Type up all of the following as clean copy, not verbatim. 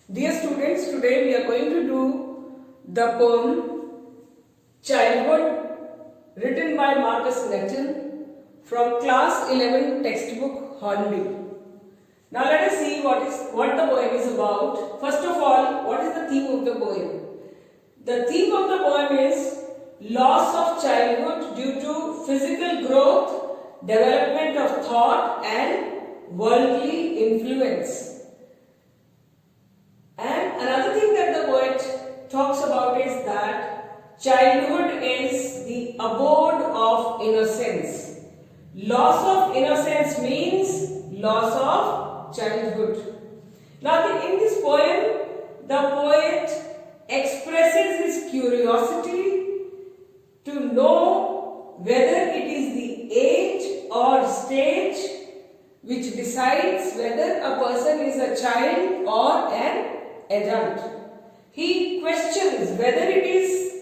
Dear students, today we are going to do the poem Childhood written by Marcus Netton from class 11 textbook Hornbill. Now let us see what the poem is about. First of all, what is the theme of the poem? The theme of the poem is loss of childhood due to physical growth, development of thought and worldly influence. And another thing that the poet talks about is that childhood is the abode of innocence. Loss of innocence means loss of childhood. Now in this poem, the poet expresses his curiosity to know whether it is the age or stage which decides whether a person is a child or an adult. He questions whether it is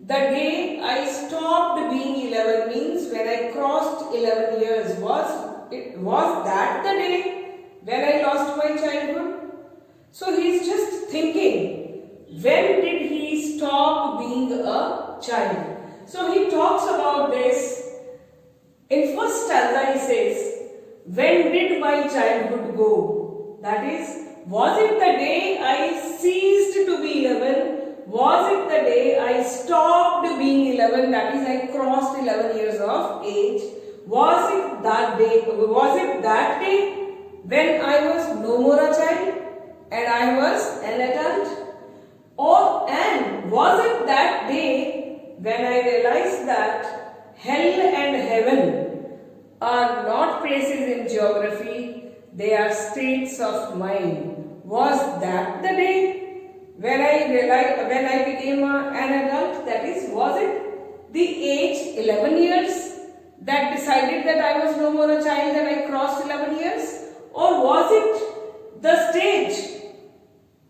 the day I stopped being 11, means when I crossed 11 years, was that the day when I lost my childhood? So he is just thinking, when did he stop being a child? So he talks about this. In first stanza he says, when did my childhood go? That is, was it the day I ceased to be 11? Was it the day I stopped being 11? That is, I crossed 11 years of age. Was it that day? Was it that day when I was no more a child and I was an adult? And was it that day when I realized that hell and heaven are not places in geography, they are states of mind? Was that the day when I became an adult? That is, was it the age 11 years that decided that I was no more a child and I crossed 11 years? Or was it the stage,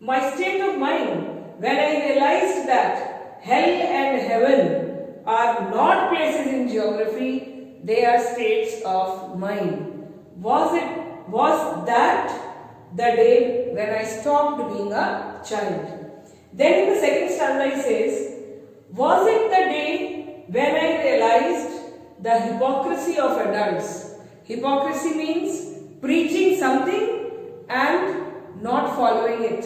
my state of mind, when I realized that hell and heaven are not places in geography, they are states of mind? Was that the day when I stopped being a child? Then in the second stanza he says, was it the day when I realized the hypocrisy of adults? Hypocrisy means preaching something and not following it,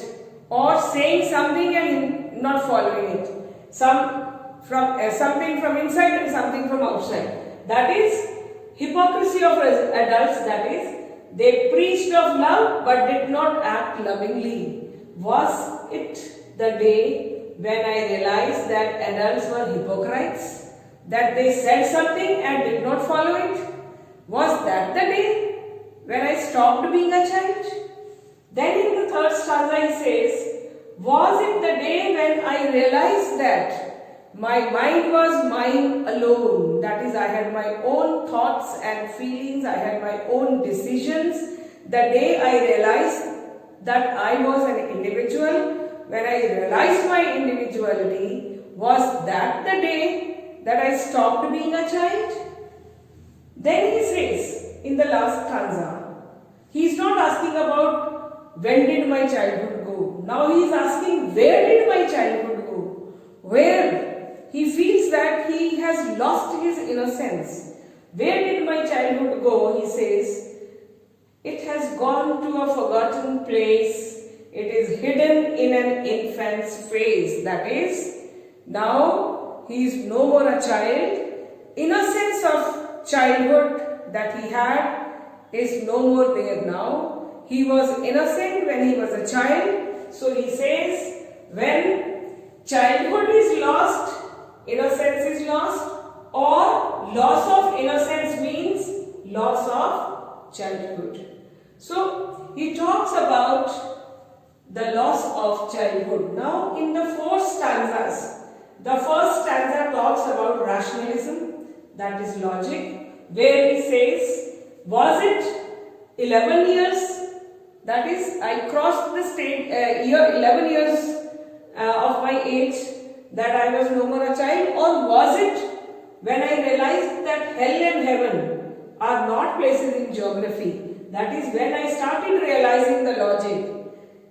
or saying something and not following it. Something from inside and something from outside. That is hypocrisy of adults, that is, they preached of love but did not act lovingly. Was it the day when I realized that adults were hypocrites? That they said something and did not follow it? Was that the day when I stopped being a child? Then in the third stanza he says, was it the day when I realized that my mind was mine alone? That is, I had my own thoughts and feelings, I had my own decisions. The day I realized that I was an individual, when I realized my individuality, was that the day that I stopped being a child? Then he says, in the last stanza, he is not asking about when did my childhood go. Now he is asking, where did my childhood go? Where? He feels that he has lost his innocence. Where did my childhood go? He says, it has gone to a forgotten place. It is hidden in an infant's face. That is, now he is no more a child. Innocence of childhood that he had is no more there now. He was innocent when he was a child. So he says, when childhood is lost, innocence is lost, or loss of innocence means loss of childhood. So he talks about the loss of childhood. Now in the four stanzas, the first stanza talks about rationalism, that is logic, where he says, was it 11 years? That is, I crossed the stage, 11 years of my age, that I was no more a child? Or was it when I realized that hell and heaven are not places in geography? That is when I started realizing the logic.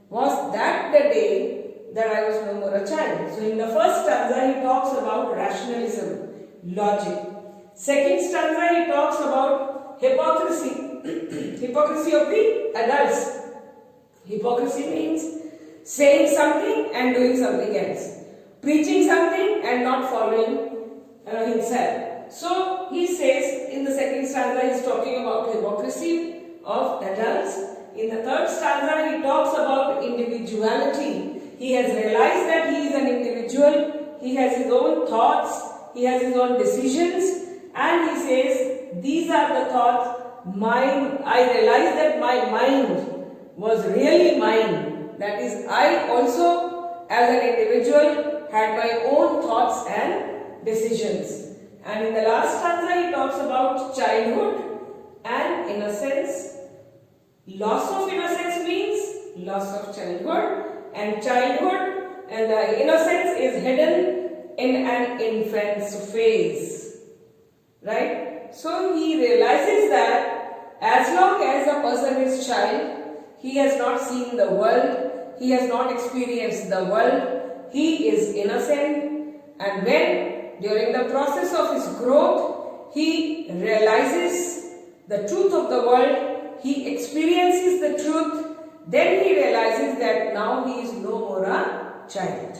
was that the day that I was no more a child. So in the first stanza he talks about rationalism, logic. Second stanza he talks about hypocrisy, hypocrisy of the adults. Hypocrisy means saying something and doing something else, preaching something and not following himself. So he says in the second stanza he is talking about hypocrisy of adults. In the third stanza he talks about individuality. He has realized that he is an individual, he has his own thoughts, he has his own decisions, and he says, these are the thoughts, I realized that my mind was really mine. That is, I also as an individual had my own thoughts and decisions. And in the last stanza he talks about childhood and innocence. Loss of innocence means loss of childhood, and childhood and the innocence is hidden in an infant's phase. Right? So he realizes that as long as a person is child, he has not seen the world, he has not experienced the world, he is innocent, and when during the process of his growth he realizes the truth of the world, he experiences the truth, then he realizes that now he is no more a child.